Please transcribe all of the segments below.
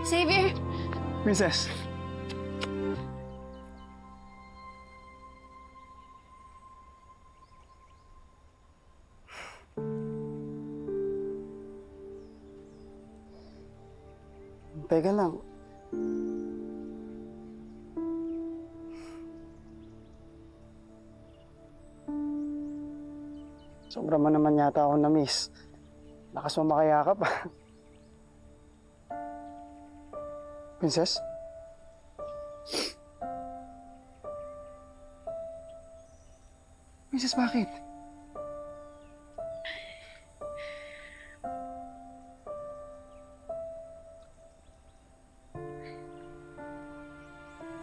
Xavier! Princess. Teka lang. Sobra mo naman yata ako na-miss. Lakas mo makayakap. Princess? Princess, bakit?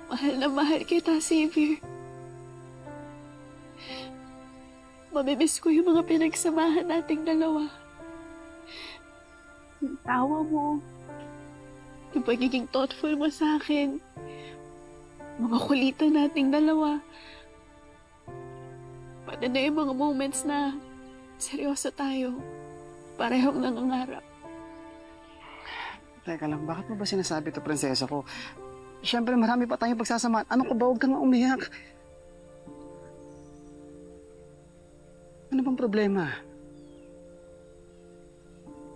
Mahal na mahal kita, Xavier. Mamimiss ko yung mga pinagsamahan nating dalawa. Yung tawa mo, yung pagiging thoughtful mo sa akin, mga kulitan nating dalawa, pati na yung mga moments na seryoso tayo, parehong nangangarap. Teka lang, bakit mo ba sinasabi ito, prinsesa ko? Siyempre, marami pa tayong pagsasamahan. Ano ko ba? Huwag kang umiyak. Ano bang problema?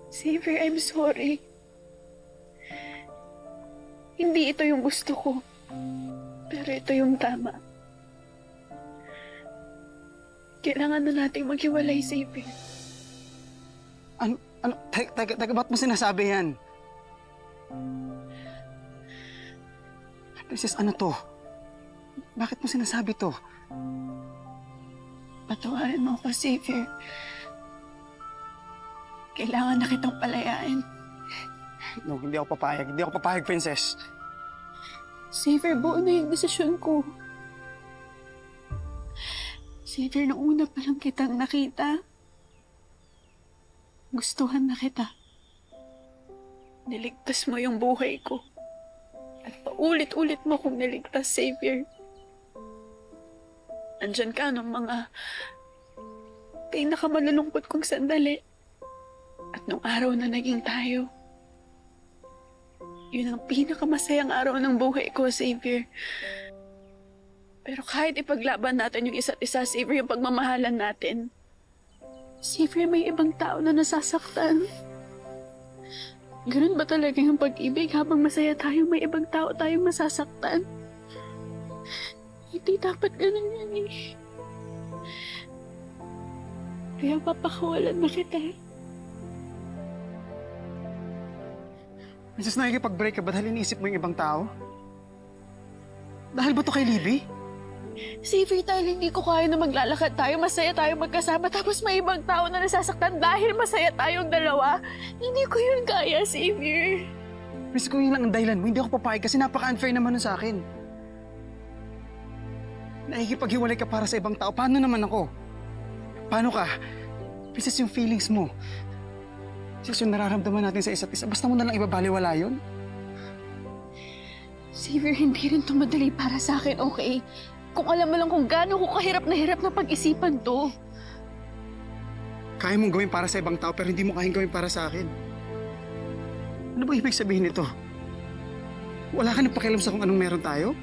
Xavier, I'm sorry. Hindi ito yung gusto ko. Pero ito yung tama. Kailangan na nating maghiwalay, Xavier. Ano? Teka, ba't mo sinasabi yan? Princess, ano to? Bakit mo sinasabi to? Patawarin mo ako, Xavier. Kailangan na kitang palayain. No, hindi ako papayag. Hindi ako papayag, Princess. Xavier, buo na yung desisyon ko. Xavier, nung una pa lang kitang nakita, gustuhan na kita. Niligtas mo yung buhay ko. At paulit-ulit mo kong niligtas, Xavier. Andyan ka nung mga pinakamalulungkot kong sandali. At nung araw na naging tayo, yun ang pinakamasayang araw ng buhay ko, Xavier. Pero kahit ipaglaban natin yung isa't isa, Xavier, yung pagmamahalan natin, Xavier, may ibang tao na nasasaktan. Ganun ba talaga yung pag-ibig? Habang masaya tayo, may ibang tao tayong masasaktan? Hindi dapat ganun yan eh. Kaya papakawalan na kita. Princess, nakikipag-break ka ba dahil iniisip mo yung ibang tao? Dahil ba to kay Libby? Xavier, dahil hindi ko kaya na maglalakad tayo, masaya tayo magkasama, tapos may ibang tao na nasasaktan dahil masaya tayong dalawa. Hindi ko yun kaya, Xavier. Princess, kung yun lang ang dahilan mo, hindi ako papayag kasi napaka-unfair naman nun sa akin. Nakikipaghiwalay ka para sa ibang tao, paano naman ako? Paano ka? Princess, yung feelings mo, Princess, yung nararamdaman natin sa isa't isa, basta mo na lang ibabaliwala yun? Xavier, hindi rin ito madali para sa akin, okay? Kung alam mo lang kung gaano ko kahirap na pag-isipan to. Kaya mong gawin para sa ibang tao pero hindi mo kayang gawin para sa akin. Ano ba ibig sabihin nito? Wala ka nang pakialam sa kung anong meron tayo?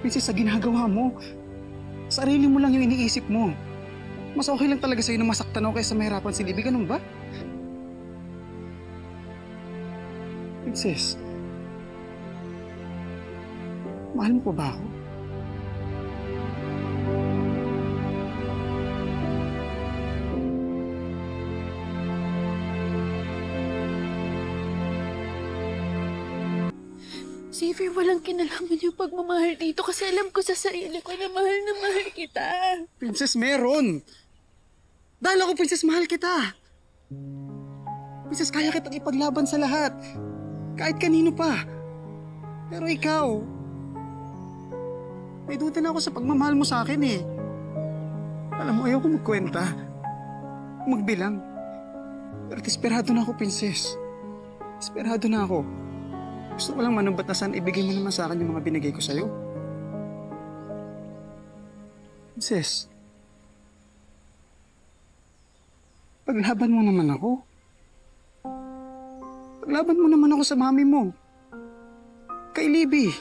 Princess, sa ginagawa mo, sarili mo lang yung iniisip mo. Mas okay lang talaga sa'yo na masaktan ako kaysa mahirapan si Libby, ganun ba? Princess, mahal mo pa ba ako? Xavier, walang kinalaman yung pagmamahal dito kasi alam ko sa sarili ko na mahal kita. Princess, meron! Dahil ako, Princess, mahal kita. Princess, kaya kitang ipaglaban sa lahat. Kahit kanino pa. Pero ikaw, may duda na ako sa pagmamahal mo sa akin eh. Alam mo, ayoko magkwenta. magbilang. Pero desperado na ako, princess. Desperado na ako. Gusto ko lang manumbatasan, ibigay mo naman sa akin yung mga binigay ko sa'yo. Princess, paglaban mo naman ako. Paglaban mo naman ako sa mami mo. Kay Libby.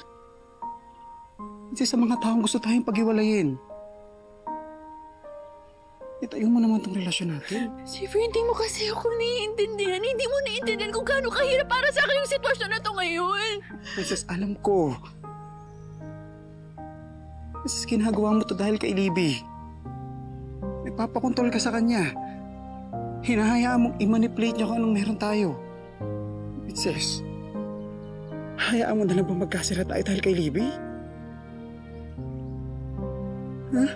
Kasi sa mga taong gusto tayong paghiwalayin. Itayo mo naman tong relasyon natin. Xavier, hindi mo kasi ako naiintindihan. Hindi mo naiintindihan kung gaano kahirap para sa akin yung sitwasyon na to ngayon. Princess, alam ko. Princess, ginagawa mo to dahil kay Libby. Nagpapakontrol ka sa kanya. Hinahayaan mong i-manipulate niya kung anong meron tayo. Princess, hayaan mo na lang ba magkasira tayo dahil kay Libby? Ha?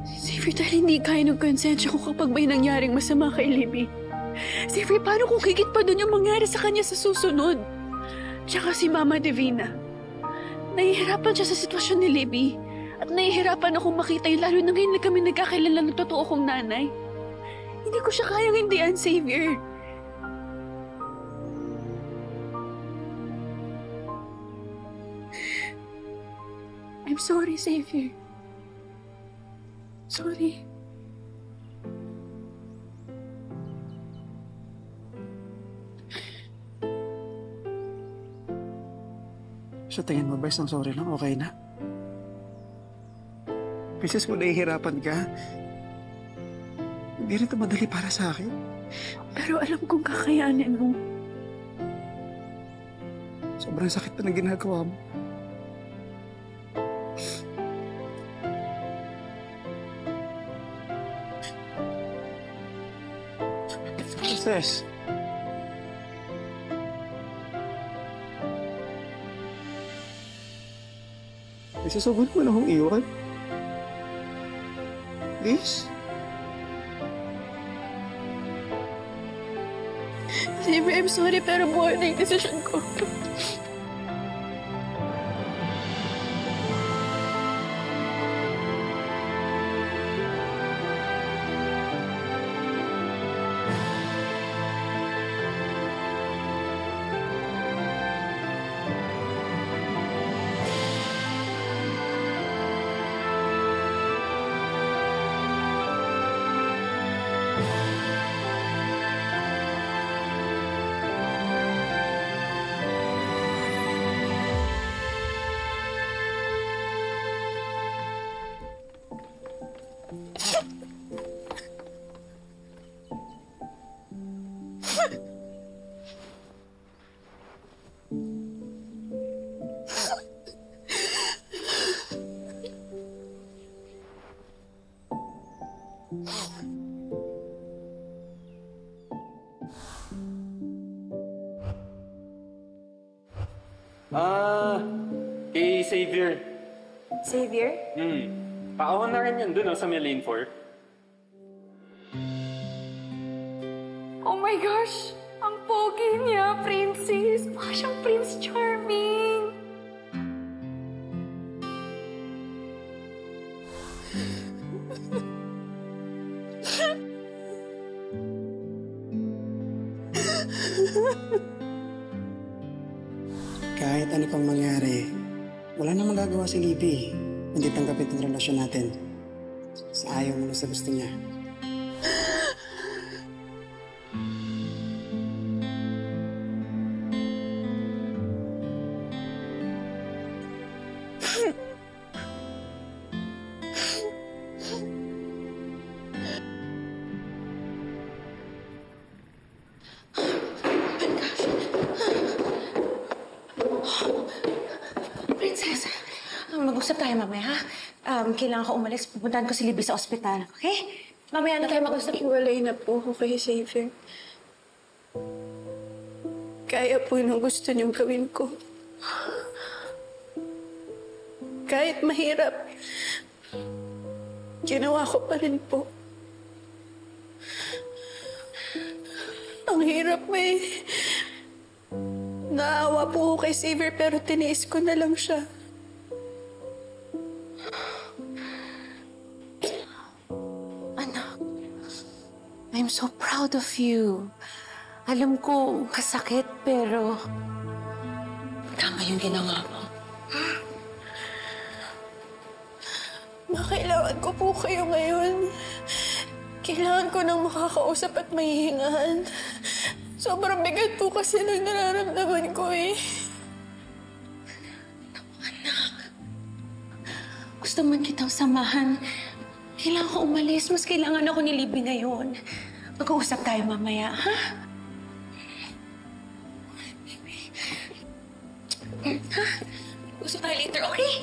Xavier, dahil hindi kaya ng konsensya ko kapag may nangyaring masama kay Libby. Xavier, paano kung higit pa doon yung mangyari sa kanya sa susunod? Tsaka si Mama Divina. Nahihirapan siya sa sitwasyon ni Libby. At nahihirapan akong makita yung lalo na ngayon na kami nagkakilala ng totoo kong nanay. Hindi ko siya kayang hindihan, Xavier. I'm sorry, Xavier. Sorry. Sa tingin mo ba isang sorry lang, okay na? Princess, kung nahihirapan ka, hindi rin ito madali para sa akin. Pero alam kong kakayanin mo. Sobrang sakit pa ng ginagawa mo. Princess. Princess, huwag mo na akong iwan. Please? Xavier, I'm sorry pero buhay na yung desisyon ko. Kay Xavier. Xavier? Paahon na rin yan dun sa may lane 4. Oh my gosh! Ang pogi niya, princess! Mukha siyang Prince Charming! Kahit ano pang mangyari, wala na magagawa si Libby. Hindi tanggapin ang relasyon natin. Sa ayaw mo na sa gusto niya. Princess, mag-usap tayo mamaya, ha? Kailangan ko umalis. Pupuntahan ko si Libby sa ospital, okay? Mamaya na tayo mag-usap. Iwalay na po ako kay Xavier. Kaya po yung gusto niyong gawin ko. Kahit mahirap, ginawa ko pa rin po. Ang hirap eh. Naawa po ako kay Xavier pero tiniis ko na lang siya. I'm so proud of you. Alam ko, kasakit, pero tama yung ginawa mo. Kailangan ko po kayo ngayon. Kailangan ko nang makakausap at mahihingahan. Sobrang bigat po kasi ng nararamdaman ko eh. Gusto man kitang samahan. Kailangan ko umalis. Mas kailangan ako ni Libby ngayon. Mag-uusap tayo mamaya, ha? Ha? Gusto tayo later, okay?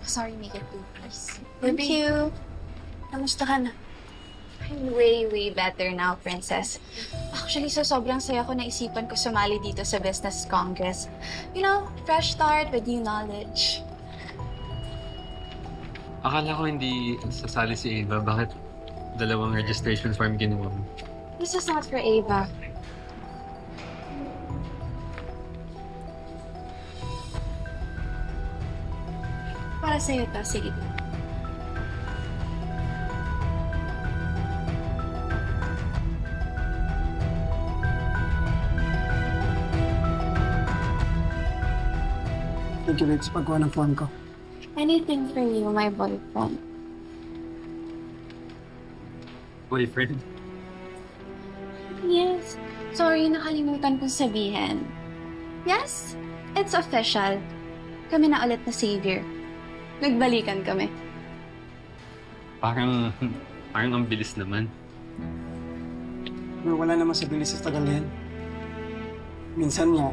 Sorry, make it 2, please. Thank you. Kamusta ka na? I'm way, way better now, Princess. Actually, sobrang saya ko naisipan ko sumali dito sa Business Congress. You know, fresh start with new knowledge. Akala ko hindi sasali si Ava. Bakit dalawang registration form ginawa mo? This is not for Ava. Para sa'yo to, sige. Thank you, babe, sa paggawa ng form ko. Anything for you, my boyfriend. Boyfriend? Yes. Sorry, nakalimutan kong sabihin. Yes, it's official. Kami na ulit na savior. Nagbalikan kami. Parang ang bilis naman. Pero wala naman sa bilis sa tagal yan. Minsan nga,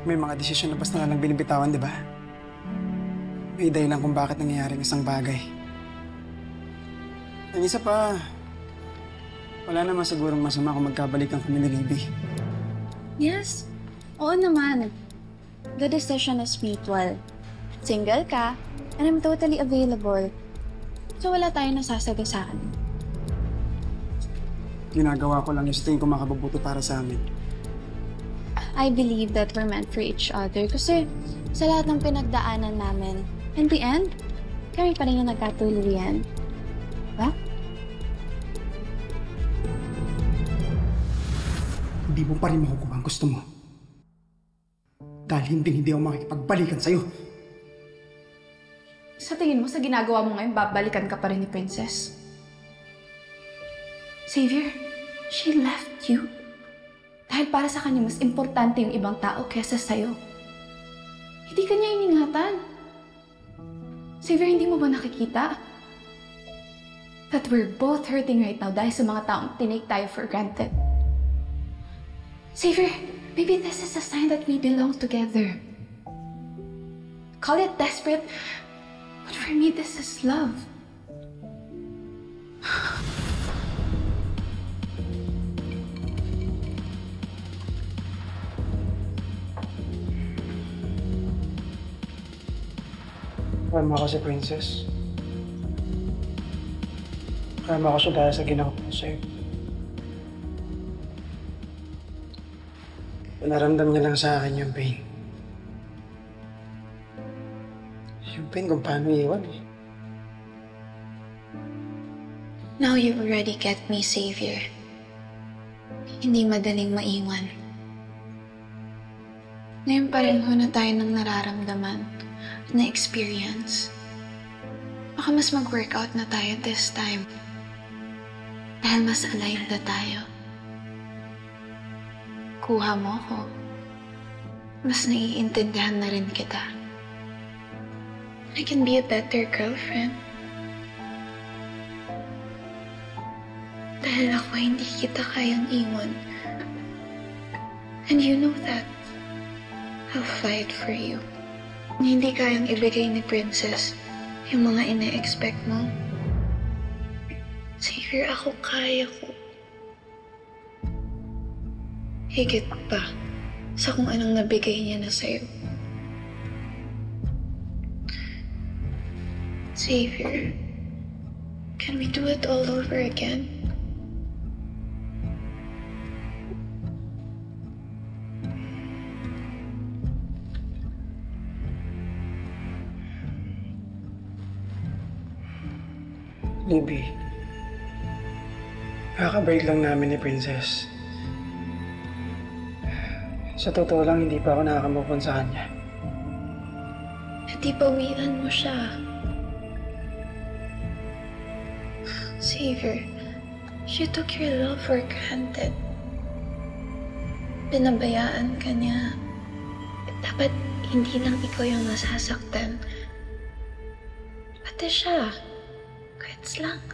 may mga desisyon na basta na lang binibitawan, di ba? May dahilan kung bakit nangyayari ang isang bagay. Ang isa pa, wala naman sigurong masama kung magkabalikan kami ni Libby. Yes. Oo naman. The decision is mutual. Single ka, and I'm totally available. So wala tayong nasasagasaan. Ginagawa ko lang yung sa tingin ko makabubuti para sa amin. I believe that we're meant for each other kasi sa lahat ng pinagdaanan namin, in the end, kami pa rin yung nagkatuluyan. Diba? Hindi mo pa rin makukuha ang gusto mo. Dahil hindi ako makikipagbalikan sa'yo. Sa tingin mo, sa ginagawa mo ngayon, babalikan ka pa rin ni Princess? Xavier, she left you. Dahil para sa kanya, mas importante yung ibang tao kesa sa'yo. Hindi ka niya iningatan. Xavier, hindi mo ba nakikita? That we're both hurting right now dahil sa mga taong tinake tayo for granted. Xavier, maybe this is a sign that we belong together. Call it desperate, but for me, this is love. Kama ako si Princess. Kama ako siya dahil sa ginawa ko sa'yo. Naramdam niya lang sa akin yung pain. Yung pain kung paano iwan eh. Now you already get me, Xavier. Hindi madaling maiwan. Ngayon pareho na tayo ng nararamdaman, na experience. Baka mas mag-workout na tayo this time. Dahil mas alive na tayo. Kuha mo ko. Mas naiintindihan na rin kita. I can be a better girlfriend. Dahil ako hindi kita kayang iwan. And you know that. I'll fight for you. Hindi kayang ibigay ni Princess yung mga ina-expect mo. Xavier, ako kaya ko. Higit pa. sa kung anong nabigay niya na sa'yo. Xavier, can we do it all over again? Libby, kaka-break lang namin ni Princess. Sa totoo lang, hindi pa ako nakakamove on sa kanya. Di bawian mo siya. Xavier, you took your love for granted. Pinabayaan ka niya. Dapat hindi lang ikaw yung nasasaktan. Pati siya. Quits lang.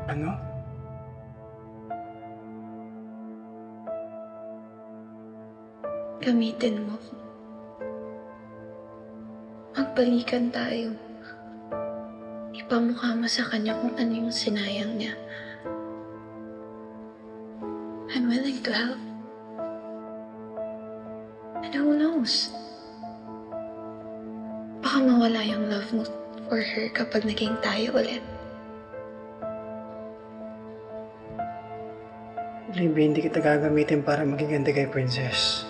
Ano? Gamitin mo. Magbalikan tayo. Ipamukha mo sa kanya kung ano yung sinayang niya. I'm willing to help. And who knows? Baka mawala yung love mo for her kapag naging tayo ulit. Libby, hindi kita gagamitin para maging ganda kay Princess.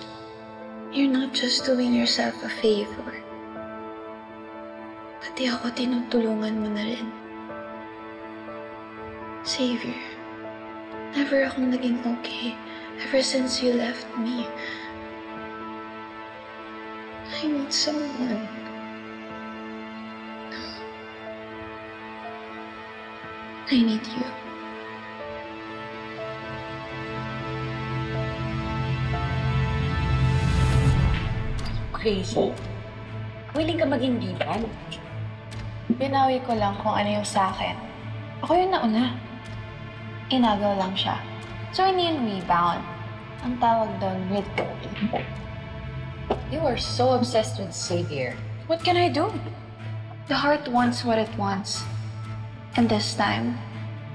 You're not just doing yourself a favor. Pati ako tinutulungan mo na rin. Xavier, never akong naging okay ever since you left me. I need someone. I need you. Crazy. Willing ka maging biban? Binawi ko lang kung ano yung sa akin. Ako yung nauna. Inagaw lang siya. So, hindi yung rebound. Ang tawag doon, recovery. You are so obsessed with Xavier. What can I do? The heart wants what it wants. And this time,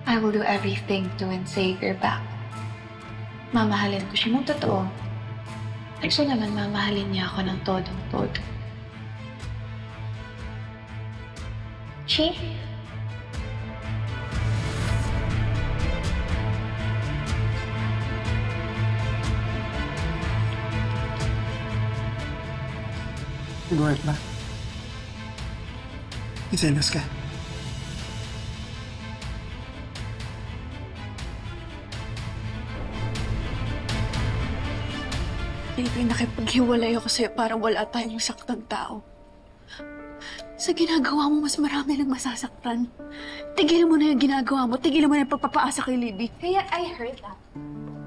I will do everything to win Xavier back. Mamahalin ko siya ng totoo. Gusto naman mamahalin niya ako ng todong-todo. Chi? Nag-work ba? Iselos ka. Baby, nakipaghiwalay ako sa'yo para wala tayong saktang tao. Sa ginagawa mo, mas marami lang masasaktan. Tigilan mo na yung ginagawa mo. Tigilan mo na yung pagpapaasa kay Libby. Kaya I heard that.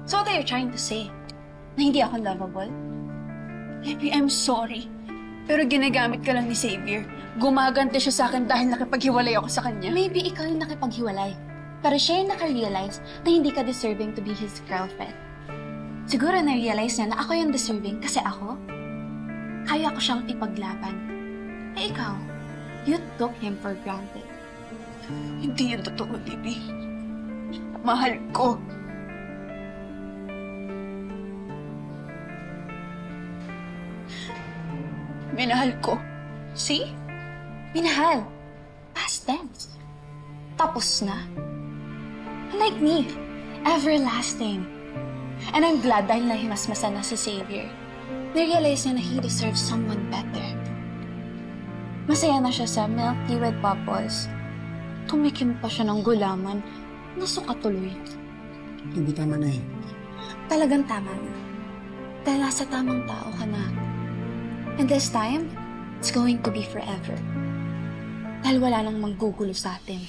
So what are you trying to say? Na hindi ako lovable? Libby, I'm sorry. Pero ginagamit ka lang ni Xavier. Gumagante siya sa akin dahil nakipaghiwalay ako sa kanya. Maybe ikaw yung nakipaghiwalay. Pero siya yung nakarealize na hindi ka deserving to be his girlfriend. Siguro na-realize niya na ako yung deserving kasi ako, kaya ko siyang ipaglaban. Eh ikaw, you took him for granted. Hindi yan totoo, Libby. Mahal ko. Minahal ko. See? Minahal. Past tense. Tapos na. Like me, everlasting. And I'm glad dahil nahimasmasan na si Xavier. Na-realize niya na he deserves someone better. Masaya na siya sa milk tea with bubbles. Tumikim pa siya ng gulaman. Nasuka tuloy. Hindi tama na eh. Talagang tama na. Dahil nasa tamang tao ka na. And this time, it's going to be forever. Dahil wala nang manggugulo sa atin.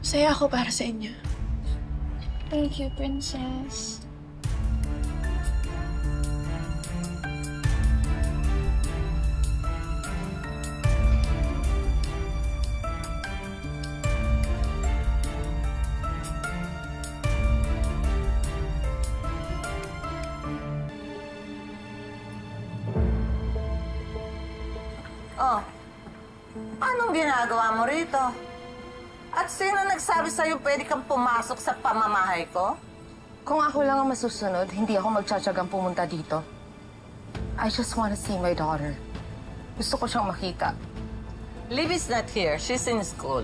Saya ako para sa inyo. Thank you, Princess. Anong ginagawa mo rito? At sino nagsabi sa'yo pwede kang pumasok sa pamamahay ko? Kung ako lang ang masusunod, hindi ako magtsatsagang pumunta dito. I just want to see my daughter. Gusto ko siyang makita. Libby's not here. She's in school.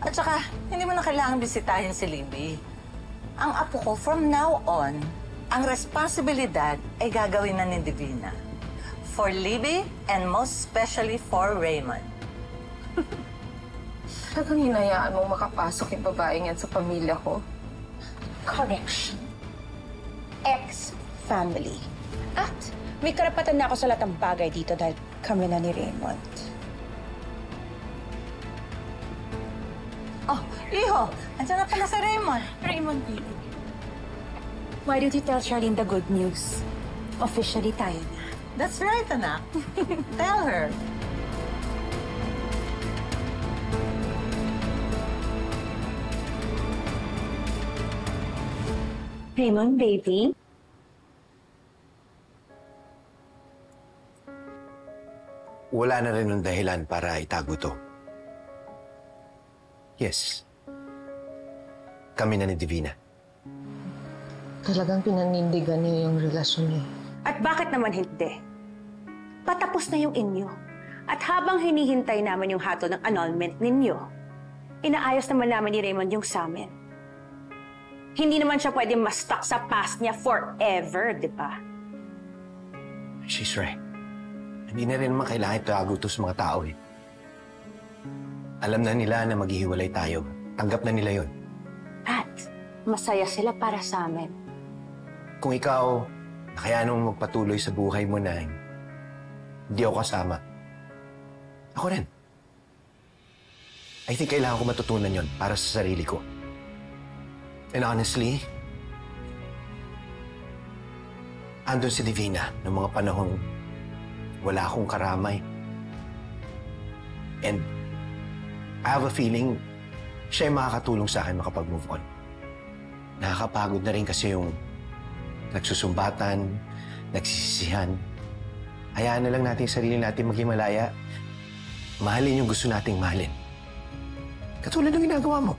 At saka, hindi mo na kailangan bisitahin si Libby. Ang apo ko, from now on, ang responsibilidad ay gagawin na ni Divina. For Libby and most especially for Raymond. Talagang hinayaan mong makapasok yung babaeng yan sa pamilya ko. Correction. Ex-family. At may karapatan na ako sa lahat ng bagay dito dahil kami na ni Raymond. Oh, Iho! Andiyan na pala si Raymond. Raymond, baby. Why did you tell Charlene the good news? Officially tayo na. That's right, anak. Tell her. Raymond, baby. Wala na rin ng dahilan para itago to. Yes. Kami na ni Divina. Talagang pinanindigan niyo yung relasyon niyo. At bakit naman hindi? Patapos na yung inyo. At habang hinihintay naman yung hatol ng annulment ninyo, inaayos naman namin ni Raymond yung sa amin. Hindi naman siya pwede ma-stuck sa past niya forever, di ba? She's right. Hindi na rin naman kailangan itago to sa mga tao eh. Alam na nila na maghihiwalay tayo. Tanggap na nila yon. At masaya sila para sa amin. Kung ikaw, nakayanan mong magpatuloy sa buhay mo na hindi ako kasama. Ako rin. I think kailangan ko matutunan yon para sa sarili ko. And honestly, andun si Divina noong mga panahong wala akong karamay. And I have a feeling siya ay makakatulong sa akin makapag-move on. Nakakapagod na rin kasi yung nagsusumbatan, nagsisisihan. Hayaan na lang natin yung sarili natin maging malaya. Mahalin yung gusto nating mahalin. Katulad ng ginagawa mo.